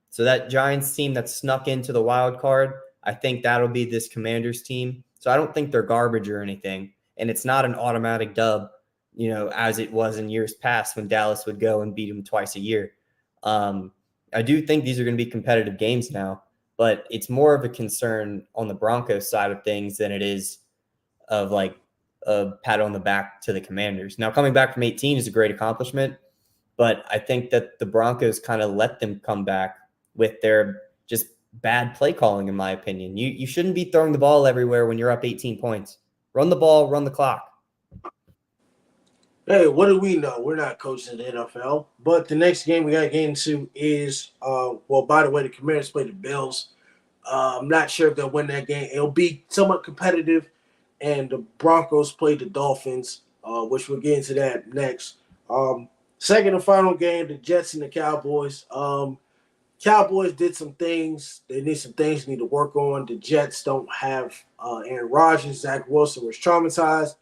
So that Giants team that snuck into the wild card, I think that'll be this Commanders team. So I don't think they're garbage or anything. And it's not an automatic dub as it was in years past when Dallas would go and beat them twice a year. I do think these are going to be competitive games now, but it's more of a concern on the Broncos side of things than it is of like a pat on the back to the Commanders. Now, coming back from 18 is a great accomplishment, but I think that the Broncos kind of let them come back with their just bad play calling, in my opinion. You shouldn't be throwing the ball everywhere when you're up 18 points. Run the ball, run the clock. Hey, what do we know? We're not coaching the NFL. But the next game we got to get into is, by the way, the Commanders play the Bills. I'm not sure if they'll win that game. It'll be somewhat competitive. And the Broncos play the Dolphins, which we'll get into that next. Second and final game, the Jets and the Cowboys. Cowboys did some things. They need some things they need to work on. The Jets don't have Aaron Rodgers. Zach Wilson was traumatized.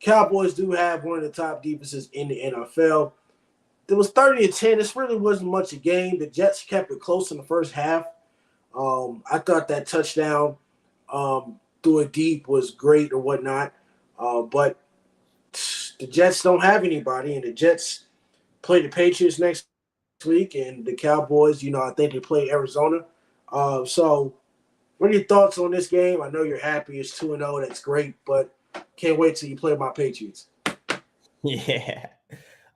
Cowboys do have one of the top defenses in the NFL. It was 30-10. This really wasn't much a game. The Jets kept it close in the first half. I thought that touchdown through it deep was great or whatnot. But the Jets don't have anybody, and the Jets play the Patriots next week, and the Cowboys, I think they play Arizona. So what are your thoughts on this game? I know you're happy. It's 2-0. That's great, but can't wait till you play my Patriots. Yeah.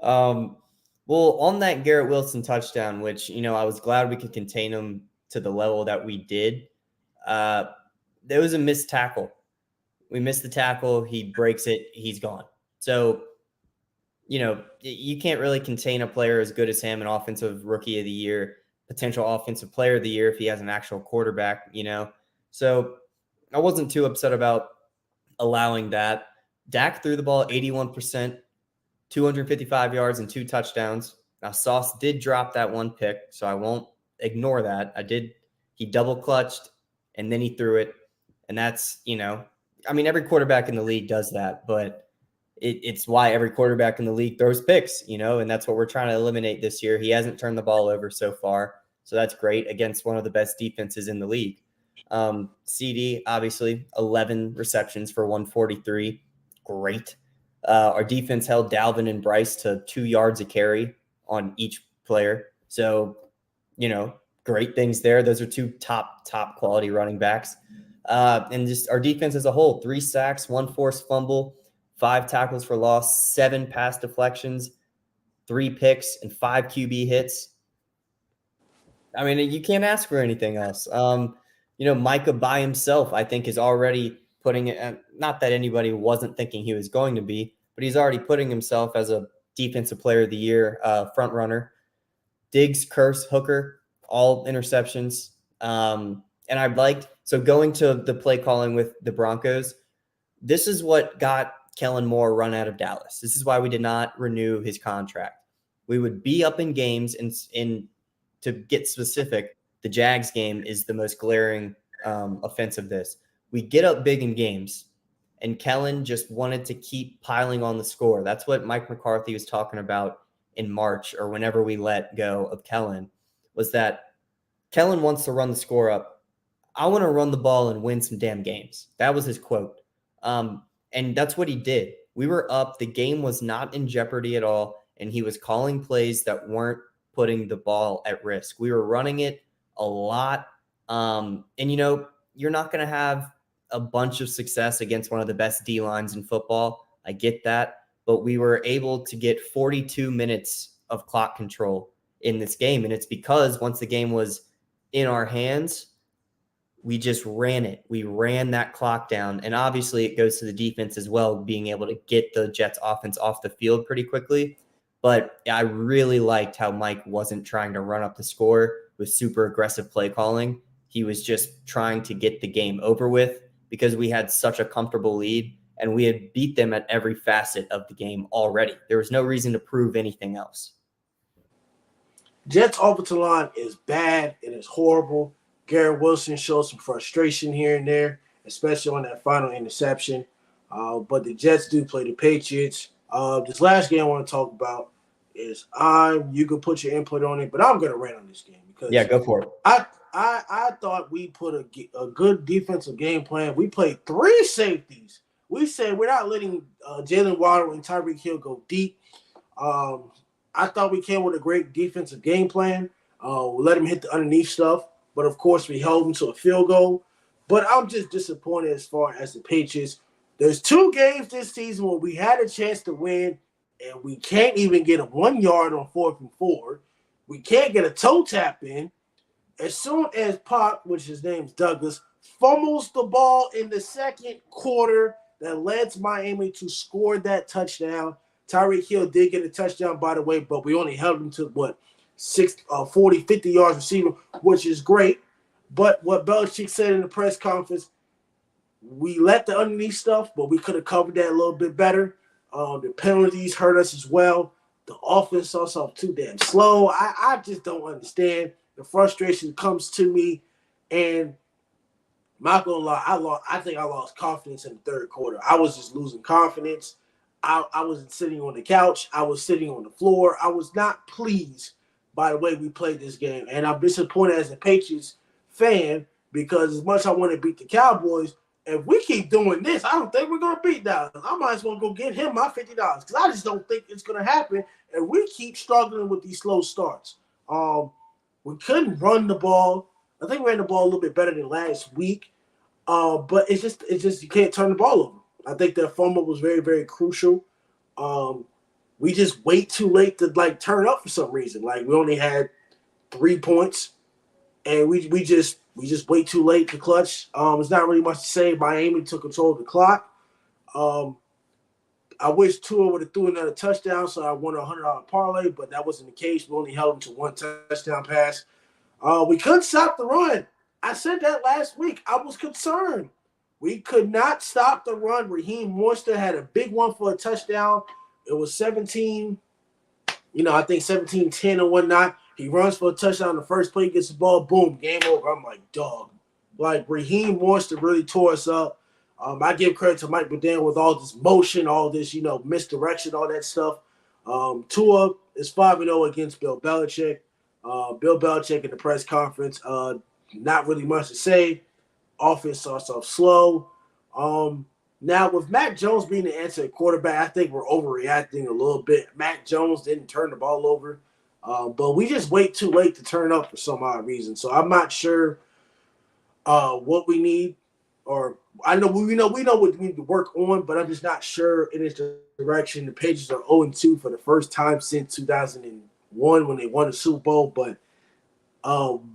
Well, on that Garrett Wilson touchdown, which, I was glad we could contain him to the level that we did, there was a missed tackle. We missed the tackle. He breaks it. He's gone. So, you can't really contain a player as good as him, an offensive rookie of the year, potential offensive player of the year if he has an actual quarterback, So I wasn't too upset about allowing that. Dak threw the ball 81%, 255 yards and 2 touchdowns. Now, Sauce did drop that one pick, so I won't ignore that. He double clutched and then he threw it. And that's, every quarterback in the league does that, but it's why every quarterback in the league throws picks, and that's what we're trying to eliminate this year. He hasn't turned the ball over so far, so that's great against one of the best defenses in the league. CD, obviously, 11 receptions for 143. Great. Our defense held Dalvin and Bryce to 2 yards a carry on each player. So, great things there. Those are 2 top quality running backs. And just our defense as a whole, 3 sacks, 1 forced fumble, 5 tackles for loss, 7 pass deflections, 3 picks, and 5 QB hits. You can't ask for anything else. Micah by himself, I think, is already putting it, not that anybody wasn't thinking he was going to be, but he's already putting himself as a defensive player of the year front runner. Diggs, Curse, Hooker, all interceptions. And so going to the play calling with the Broncos, this is what got Kellen Moore run out of Dallas. This is why we did not renew his contract. We would be up in games, and to get specific, the Jags game is the most glaring offense of this. We get up big in games, and Kellen just wanted to keep piling on the score. That's what Mike McCarthy was talking about in March, or whenever we let go of Kellen, was that Kellen wants to run the score up. I want to run the ball and win some damn games. That was his quote. And that's what he did. We were up. The game was not in jeopardy at all, and he was calling plays that weren't putting the ball at risk. We were running it a lot. And, you're not going to have a bunch of success against one of the best D-lines in football. I get that. But we were able to get 42 minutes of clock control in this game. And it's because once the game was in our hands, we just ran it. We ran that clock down. And obviously it goes to the defense as well, being able to get the Jets offense off the field pretty quickly. But I really liked how Mike wasn't trying to run up the score with super aggressive play calling. He was just trying to get the game over with because we had such a comfortable lead and we had beat them at every facet of the game already. There was no reason to prove anything else. Jets offensive line is bad. It is horrible. Garrett Wilson showed some frustration here and there, especially on that final interception. But the Jets do play the Patriots. This last game I want to talk about is you can put your input on it, but I'm going to rant on this game because go for it. I thought we put a good defensive game plan. We played 3 safeties we said we're not letting Jalen Waddle and Tyreek Hill go deep. I thought we came with a great defensive game plan. We let him hit the underneath stuff, but of course we held him to a field goal. But I'm just disappointed as far as the Patriots. There's 2 games this season where we had a chance to win, and we can't even get a 1 yard on 4th and 4. We can't get a toe tap in. As soon as Pop, which his name's Douglas, fumbles the ball in the second quarter that led Miami to score that touchdown. Tyreek Hill did get a touchdown, by the way, but we only held him to, 40, 50 yards receiving, which is great. But what Belichick said in the press conference, we let the underneath stuff, but we could have covered that a little bit better. The penalties hurt us as well. The offense also too damn slow. I just don't understand. The frustration comes to me, and I'm not gonna lie, I think I lost confidence in the third quarter. I was just losing confidence. I wasn't sitting on the couch. I was sitting on the floor. I was not pleased by the way we played this game. And I'm disappointed as a Patriots fan because as much as I want to beat the Cowboys, if we keep doing this, I don't think we're going to beat Dallas. I might as well go get him my $50 because I just don't think it's going to happen. And we keep struggling with these slow starts. We couldn't run the ball. I think we ran the ball a little bit better than last week. But it's just you can't turn the ball over. I think that fumble was very, very crucial. We just wait too late to turn up for some reason. We only had 3 points, and we just wait too late to clutch. It's not really much to say. Miami took control of the clock. I wish Tua would have threw another touchdown, so I won a $100 parlay, but that wasn't the case. We only held him to 1 touchdown pass. We couldn't stop the run. I said that last week. I was concerned. We could not stop the run. Raheem Mostert had a big one for a touchdown. It was 17, I think 17-10 or whatnot. He runs for a touchdown the first play, gets the ball, boom, game over. I'm like, dog. Raheem Mostert really tore us up. I give credit to Mike McDaniel with all this motion, all this, misdirection, all that stuff. Tua is 5-0 against Bill Belichick. Bill Belichick in the press conference, not really much to say. Offense starts off slow. Now, with Mac Jones being the answer at quarterback, I think we're overreacting a little bit. Mac Jones didn't turn the ball over, but we just wait too late to turn up for some odd reason. So I'm not sure what we need, or I know we know what we need to work on, but I'm just not sure in this direction. The Patriots are 0-2 for the first time since 2001 when they won the Super Bowl, but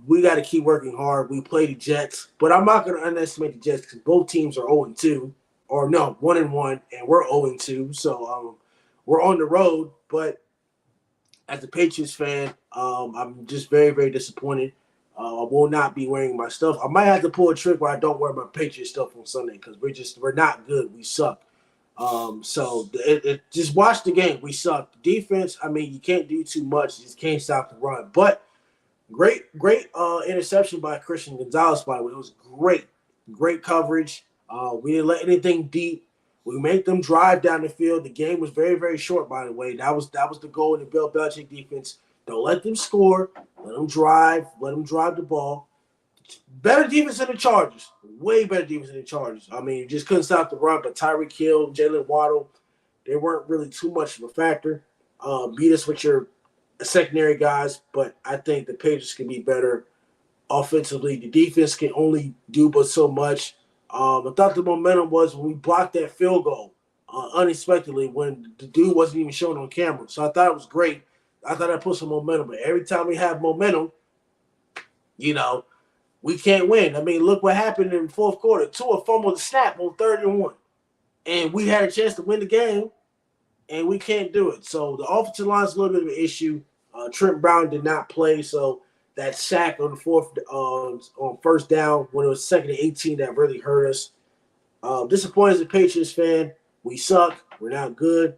we got to keep working hard. We play the Jets, but I'm not going to underestimate the Jets because both teams are 0-2, or no, 1-1, and we're 0-2. So we're on the road. But as a Patriots fan, I'm just very, very disappointed. I will not be wearing my stuff. I might have to pull a trick where I don't wear my Patriots stuff on Sunday because we're not good. We suck. So just watch the game. We suck. The defense, you can't do too much. You just can't stop the run. But Great interception by Christian Gonzalez, by the way. It was great coverage. We didn't let anything deep. We made them drive down the field. The game was very, very short, by the way. That was the goal in the Bill Belichick defense. Don't let them score. Let them drive. Let them drive the ball. Better defense than the Chargers. Way better defense than the Chargers. You just couldn't stop the run, but Tyreek Hill, Jalen Waddle, they weren't really too much of a factor. Beat us with your secondary guys, but I think the Patriots can be better offensively. The defense can only do but so much. I thought the momentum was when we blocked that field goal unexpectedly when the dude wasn't even shown on camera. So I thought it was great. I thought I put some momentum, but every time we have momentum, we can't win. Look what happened in the fourth quarter. Tua fumbled the snap on 3rd and 1, and we had a chance to win the game, and we can't do it. So the offensive line is a little bit of an issue. Trent Brown did not play, so that sack on the on first down when it was 2nd and 18 that really hurt us. Disappointed as a Patriots fan. We suck. We're not good.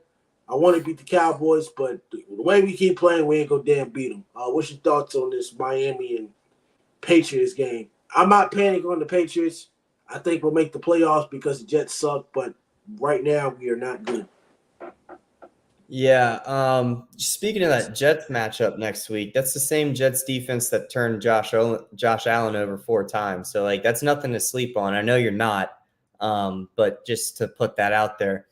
I want to beat the Cowboys, but the way we keep playing, we ain't gonna damn beat them. What's your thoughts on this Miami and Patriots game? I'm not panicking on the Patriots. I think we'll make the playoffs because the Jets suck, but right now we are not good. Yeah. Speaking of that Jets matchup next week, that's the same Jets defense that turned Josh Allen over 4 times. So that's nothing to sleep on. I know you're not, But just to put that out there,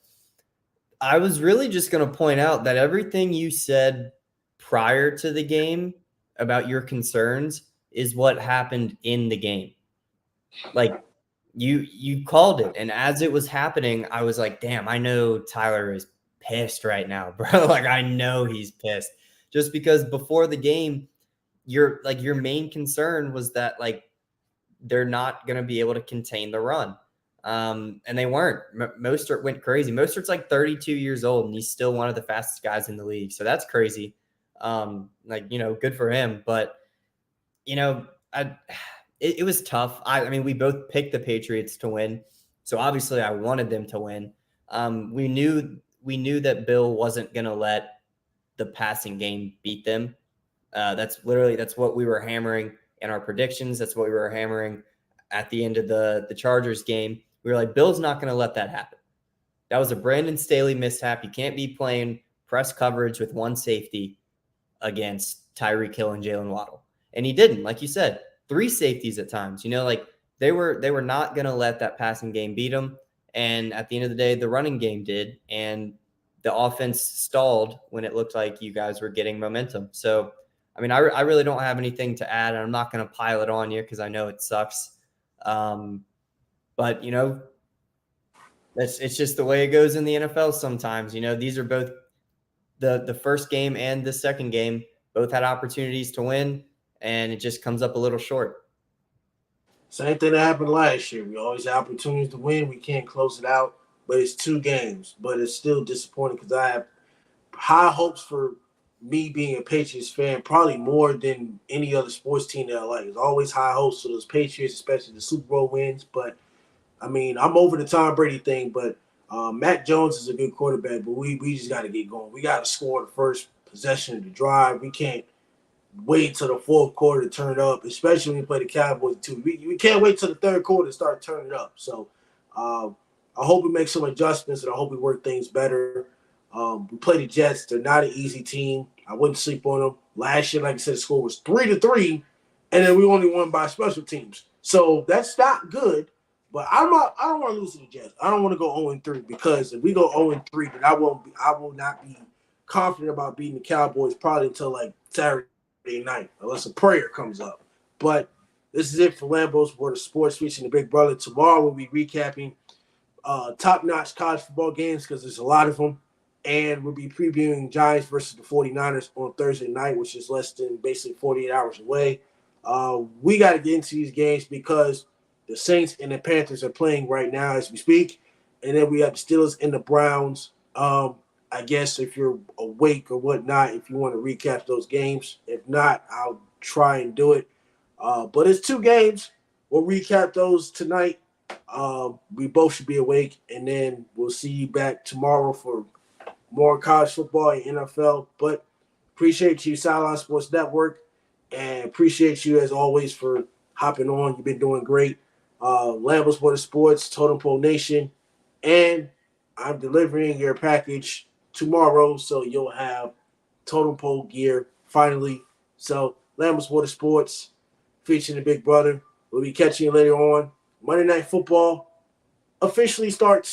I was really just going to point out that everything you said prior to the game about your concerns is what happened in the game. Like you called it, and as it was happening, I was like, damn, I know Tyler is pissed right now, bro. Like, I know he's pissed. Just because before the game, your main concern was that like they're not going to be able to contain the run. And they weren't. Mostert went crazy. Mostert's like 32 years old, and he's still one of the fastest guys in the league. So that's crazy. Good for him. But, it was tough. I mean, we both picked the Patriots to win. So obviously I wanted them to win. We knew that Bill wasn't going to let the passing game beat them. That's what we were hammering in our predictions. That's what we were hammering at the end of the Chargers game. We were like, Bill's not going to let that happen. That was a Brandon Staley mishap. You can't be playing press coverage with one safety against Tyreek Hill and Jalen Waddle. And he didn't, like you said, 3 safeties at times. They were not going to let that passing game beat them. And at the end of the day, the running game did. And the offense stalled when it looked like you guys were getting momentum. So, I mean, I really don't have anything to add, and I'm not going to pile it on you because I know it sucks. But, it's just the way it goes in the NFL sometimes. These are both the first game and the second game both had opportunities to win, and it just comes up a little short. Same thing that happened last year. We always have opportunities to win. We can't close it out, but it's 2 games. But it's still disappointing because I have high hopes for me being a Patriots fan, probably more than any other sports team that I like. There's always high hopes for those Patriots, especially the Super Bowl wins. But, I mean, I'm over the Tom Brady thing, but Mac Jones is a good quarterback, but we just got to get going. We got to score the first possession of the drive. We can't wait till the fourth quarter to turn it up, especially when we play the Cowboys too. We can't wait till the third quarter to start turning it up. So I hope we make some adjustments, and I hope we work things better. We play the Jets. They're not an easy team. I wouldn't sleep on them. Last year, like I said, the score was 3-3, and then we only won by special teams. So that's not good. But I don't want to lose to the Jets. I don't want to go 0-3 because if we go 0-3, then I will not be confident about beating the Cowboys probably until like Saturday night, unless a prayer comes up. But this is it for Lambo's World of Sports featuring the Big Brother. Tomorrow we'll be recapping top-notch college football games because there's a lot of them. And we'll be previewing Giants versus the 49ers on Thursday night, which is less than basically 48 hours away. We got to get into these games because the Saints and the Panthers are playing right now as we speak. And then we have the Steelers and the Browns. I guess if you're awake or whatnot, if you want to recap those games. If not, I'll try and do it. But it's 2 games. We'll recap those tonight. We both should be awake. And then we'll see you back tomorrow for more college football and NFL. But appreciate you, Sideline Sports Network. And appreciate you, as always, for hopping on. You've been doing great. Lambo's World of Sports, Totem Pole Nation. And I'm delivering your package tomorrow, so you'll have Totem Pole gear finally. So Lambo's World of Sports featuring the Big Brother. We'll be catching you later on. Monday Night Football officially starts